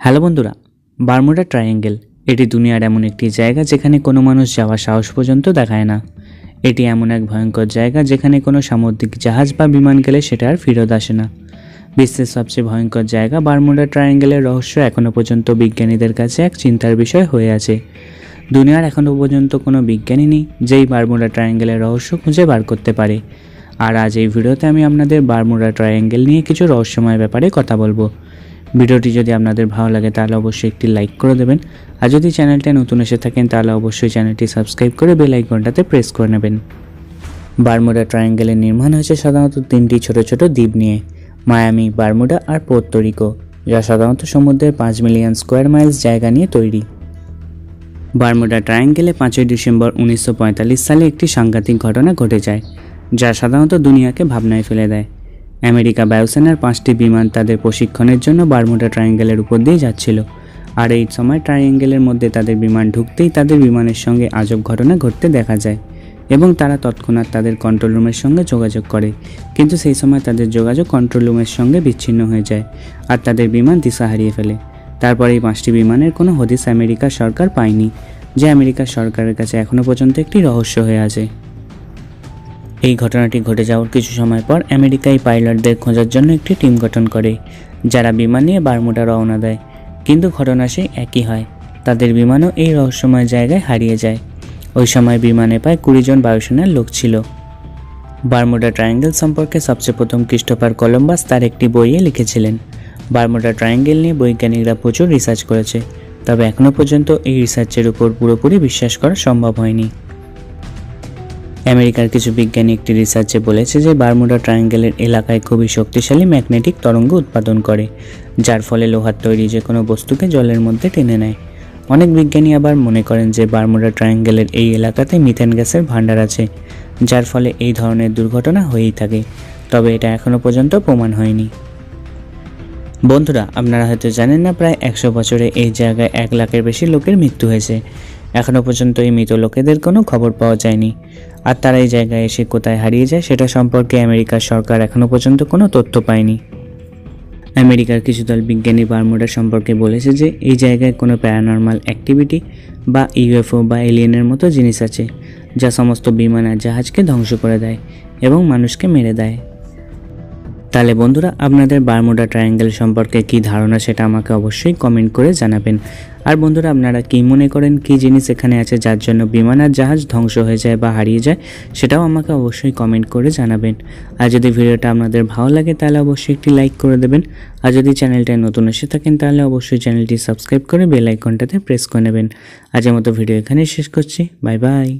Hello বন্ধুরা, Bermuda triangle এটি দুনিয়ার এমন একটি জায়গা যেখানে কোনো মানুষ যাওয়ার সাহস পর্যন্ত দেখায় না। এটি এমন এক ভয়ঙ্কর জায়গা যেখানে কোনো সামুদ্রিক জাহাজ বা বিমান গেলে সেটা আর ফেরত আসে না। বিশ্বের সবচেয়ে ভয়ঙ্কর জায়গা বারমুডা ট্রায়াঙ্গেলের রহস্য এখনও পর্যন্ত বিজ্ঞানীদের কাছে এক চিন্তার বিষয় হয়ে আছে। দুনিয়ার এখনও পর্যন্ত কোনো বিজ্ঞানী নেই যেই বারমুডা ট্রায়াঙ্গেলের রহস্য খুঁজে বার করতে পারে। আর আজ এই ভিডিওতে আমি আপনাদের বারমুডা ট্রায়াঙ্গেল নিয়ে কিছু রহস্যময় ব্যাপারে কথা বলবো। ভিডিওটি যদি আপনাদের ভালো লাগে তাহলে অবশ্যই একটি লাইক করে দেবেন, আর যদি চ্যানেলটা নতুন এসে থাকেন তাহলে অবশ্যই চ্যানেলটি সাবস্ক্রাইব করে বেল আইকনটাতে প্রেস করে নেবেন। বারমুডা ট্রায়াঙ্গেলের নির্মাণ হয়েছে সাধারণত তিনটি ছোট ছোট দ্বীপ নিয়ে, মায়ামি, বারমুডা আর পোর্তো রিকো, যা সাধারণত সমুদ্রের 5 মিলিয়ন স্কোয়ার মাইলস জায়গা নিয়ে তৈরি। বারমুডা ট্রায়াঙ্গেলে 5ই ডিসেম্বর 1945 সালে একটি সাংঘাতিক ঘটনা ঘটে যায়, যা সাধারণত দুনিয়াকে ভাবনায় ফেলে দেয়। আমেরিকা বায়ুসেনার 5টি বিমান তাদের প্রশিক্ষণের জন্য বারমুডা ট্রায়াঙ্গেলের উপর দিয়ে যাচ্ছিল, আর এই সময় ট্রায়াঙ্গেলের মধ্যে তাদের বিমান ঢুকতেই তাদের বিমানের সঙ্গে আজব ঘটনা ঘটতে দেখা যায় এবং তারা তৎক্ষণাৎ তাদের কন্ট্রোল রুমের সঙ্গে যোগাযোগ করে, কিন্তু সেই সময় তাদের যোগাযোগ কন্ট্রোল রুমের সঙ্গে বিচ্ছিন্ন হয়ে যায় আর তাদের বিমান দিশা হারিয়ে ফেলে। তারপর এই 5টি বিমানের কোনো হদিস আমেরিকা সরকার পায়নি, যে আমেরিকা সরকারের কাছে এখনও পর্যন্ত একটি রহস্য হয়ে আছে। এই ঘটনাটি ঘটে যাওয়ার কিছু সময় পর আমেরিকা এই পাইলটদের খোঁজার জন্য একটি টিম গঠন করে, যারা বিমান নিয়ে বারমুডা রওনা দেয়। কিন্তু ঘটনা সেই একই হয়, তাদের বিমানও এই রহস্যময় জায়গায় হারিয়ে যায়। ওই সময় বিমানে প্রায় 20 জন বায়ুসেনার লোক ছিল। বারমুডা ট্রায়াঙ্গেল সম্পর্কে সবচেয়ে প্রথম ক্রিস্টোফার কলম্বাস তার একটি বইয়ে লিখেছিলেন। বারমুডা ট্রায়াঙ্গেল নিয়ে বৈজ্ঞানিকরা প্রচুর রিসার্চ করেছে, তবে এখনও পর্যন্ত এই রিসার্চের উপর পুরোপুরি বিশ্বাস করা সম্ভব হয়নি। আমেরিকার কিছু বিজ্ঞানী একটি রিসার্চে বলেছে যে বারমুডা ট্রায়াঙ্গেলের এলাকায় খুবই শক্তিশালী ম্যাগনেটিক তরঙ্গ উৎপাদন করে, যার ফলে লোহার তৈরি যে কোনো বস্তুকে জলের মধ্যে টেনে নেয়। অনেক বিজ্ঞানী আবার মনে করেন যে বারমুডা ট্রায়াঙ্গেলের এই এলাকাতে মিথেন গ্যাসের ভাণ্ডার আছে, যার ফলে এই ধরনের দুর্ঘটনা হয়েই থাকে, তবে এটা এখনও পর্যন্ত প্রমাণ হয়নি। বন্ধুরা, আপনারা হয়তো জানেন না, প্রায় 100 বছরে এই জায়গায় 1 লাখের বেশি লোকের মৃত্যু হয়েছে। এখনও পর্যন্ত এই মৃত লোকেদের কোনো খবর পাওয়া যায়নি, আর তারা এই জায়গায় এসে কোথায় হারিয়ে যায় সেটা সম্পর্কে আমেরিকার সরকার এখনও পর্যন্ত কোনো তথ্য পায়নি। আমেরিকার কিছু দল বিজ্ঞানী বারমুডা সম্পর্কে বলেছে যে এই জায়গায় কোনো প্যারানর্মাল অ্যাক্টিভিটি বা ইউএফও বা এলিয়েনের মতো জিনিস আছে, যা সমস্ত বিমান আর জাহাজকে ধ্বংস করে দেয় এবং মানুষকে মেরে দেয়। তাহলে বন্ধুরা, আপনাদের বারমুডা ট্রায়াঙ্গেল সম্পর্কে কী ধারণা সেটা আমাকে অবশ্যই কমেন্ট করে জানাবেন। আর বন্ধুরা, আপনারা কী মনে করেন কী জিনিস এখানে আছে যার জন্য বিমান আর জাহাজ ধ্বংস হয়ে যায় বা হারিয়ে যায়, সেটাও আমাকে অবশ্যই কমেন্ট করে জানাবেন। আর যদি ভিডিওটা আপনাদের ভালো লাগে তাহলে অবশ্যই একটি লাইক করে দেবেন, আর যদি চ্যানেলটায় নতুন এসে থাকেন তাহলে অবশ্যই চ্যানেলটি সাবস্ক্রাইব করে বেল আইকনটাতে প্রেস করে নেবেন। আজকের মতো ভিডিও এখানেই শেষ করছি। Bye bye.